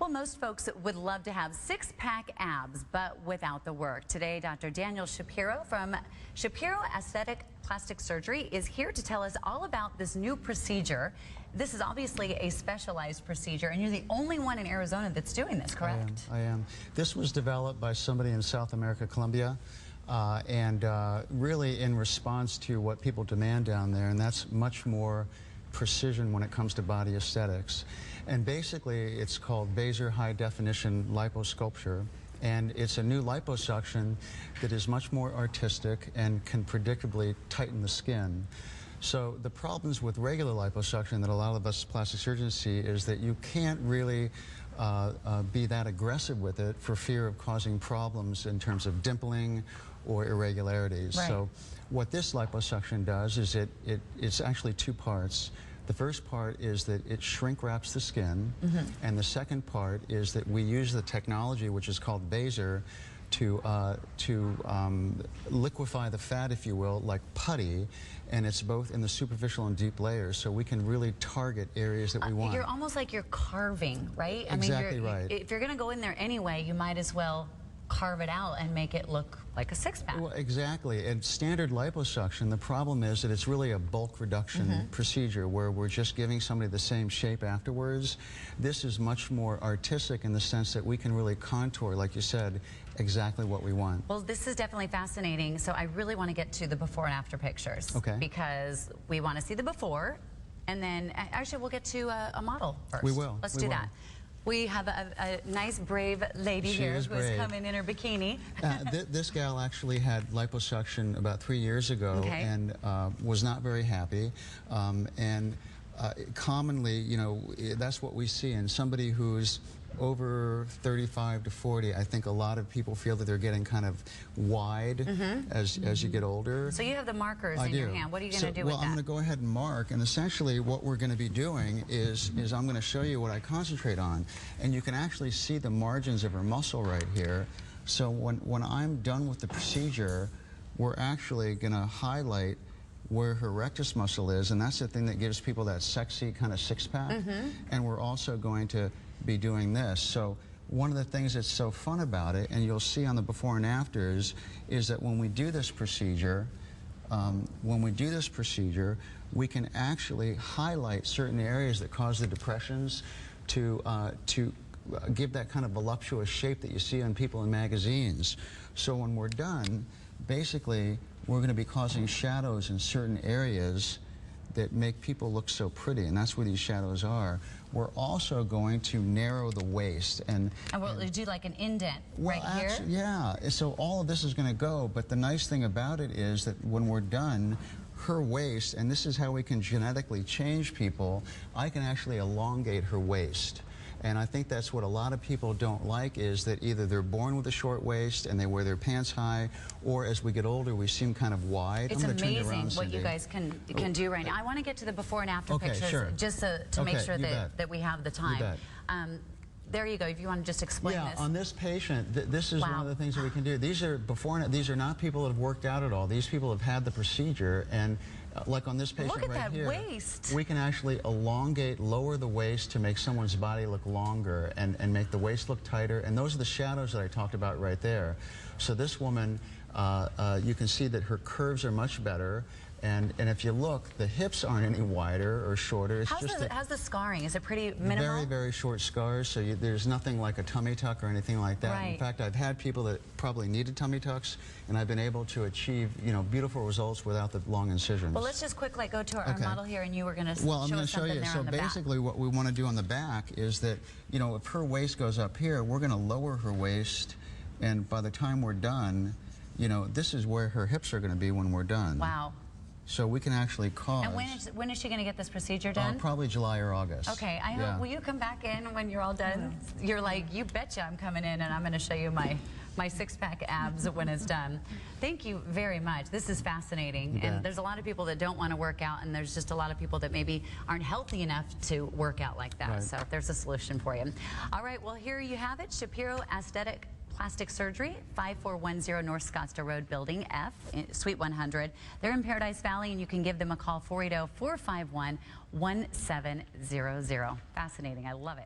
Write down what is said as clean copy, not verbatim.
Well, most folks would love to have six-pack abs, but without the work. Today, Dr. Daniel Shapiro from Shapiro Aesthetic Plastic Surgery is here to tell us all about this new procedure. This is obviously a specialized procedure, and you're the only one in Arizona that's doing this, correct? I am. This was developed by somebody in South America, Colombia, and really in response to what people demand down there, and that's much more precision when it comes to body aesthetics. And basically, it's called VASER High Definition Liposuction, and it's a new liposuction that is much more artistic and can predictably tighten the skin. So the problems with regular liposuction that a lot of us plastic surgeons see is that you can't really be that aggressive with it for fear of causing problems in terms of dimpling or irregularities. Right. So what this liposuction does is it's actually two parts. The first part is that it shrink wraps the skin, and the second part is that we use the technology which is called VASER to liquefy the fat, if you will, like putty, and it's both in the superficial and deep layers, so we can really target areas that we want. You're almost like you're carving, right? Exactly right. If you're going to go in there anyway, you might as well carve it out and make it look like a six-pack. Well, exactly. And standard liposuction, the problem is that it's really a bulk reduction procedure where we're just giving somebody the same shape afterwards. This is much more artistic in the sense that we can really contour, like you said, exactly what we want. Well, this is definitely fascinating, so I really want to get to the before and after pictures. Okay. Because we want to see the before, and then actually we'll get to a model first. We will. Let's do that. We have a nice, brave lady here who's coming in her bikini. This gal actually had liposuction about 3 years ago and was not very happy. Commonly, you know, that's what we see in somebody who's over 35 to 40. I think a lot of people feel that they're getting kind of wide as you get older. So you have the markers in your hand. What are you going to do with that? Well, I'm going to go ahead and mark, and essentially what we're going to be doing is I'm going to show you what I concentrate on, and you can actually see the margins of her muscle right here. So when I'm done with the procedure, we're actually going to highlight where her rectus muscle is, and that's the thing that gives people that sexy kind of six-pack. And we're also going to be doing this. So one of the things that's so fun about it, and you'll see on the before and afters, is that when we do this procedure, we can actually highlight certain areas that cause the depressions to give that kind of voluptuous shape that you see on people in magazines. So when we're done, basically, we're going to be causing shadows in certain areas that make people look so pretty, and that's where these shadows are. We're also going to narrow the waist. And we'll do like an indent right here? Yeah, so all of this is going to go, but the nice thing about it is that when we're done, her waist, and this is how we can genetically change people, I can actually elongate her waist. And I think that's what a lot of people don't like, is that either they're born with a short waist and they wear their pants high, or as we get older we seem kind of wide. It's amazing what you guys can do right now. I want to get to the before and after pictures just to make sure that we have the time. There you go, if you want to just explain this. Yeah, on this patient, this is one of the things that we can do. These are before and these are not people that have worked out at all. These people have had the procedure, and like on this patient right here, waist. We can actually elongate, lower the waist to make someone's body look longer and make the waist look tighter. And those are the shadows that I talked about right there. So this woman, you can see that her curves are much better. And if you look, the hips aren't any wider or shorter. It's how's the scarring? Is it pretty minimal? Very, very short scars, so there's nothing like a tummy tuck or anything like that. Right. In fact, I've had people that probably needed tummy tucks, and I've been able to achieve, you know, beautiful results without the long incisions. Well, let's just quickly go to our model here, and you were going to show us something there on the back. Well, I'm going to show you. So basically what we want to do on the back is that, you know, if her waist goes up here, we're going to lower her waist, and by the time we're done, you know, this is where her hips are going to be when we're done. Wow. So we can actually cause... And when is she going to get this procedure done? Probably July or August. Okay, I hope, will you come back in when you're all done? You're like, you betcha I'm coming in, and I'm going to show you my six-pack abs when it's done. Thank you very much. This is fascinating. And there's a lot of people that don't want to work out, and there's just a lot of people that maybe aren't healthy enough to work out like that. So there's a solution for you. All right, well, here you have it. Shapiro Aesthetic Plastic Surgery, 5410 North Scottsdale Road, Building F, Suite 100. They're in Paradise Valley, and you can give them a call, 480-451-1700. Fascinating. I love it.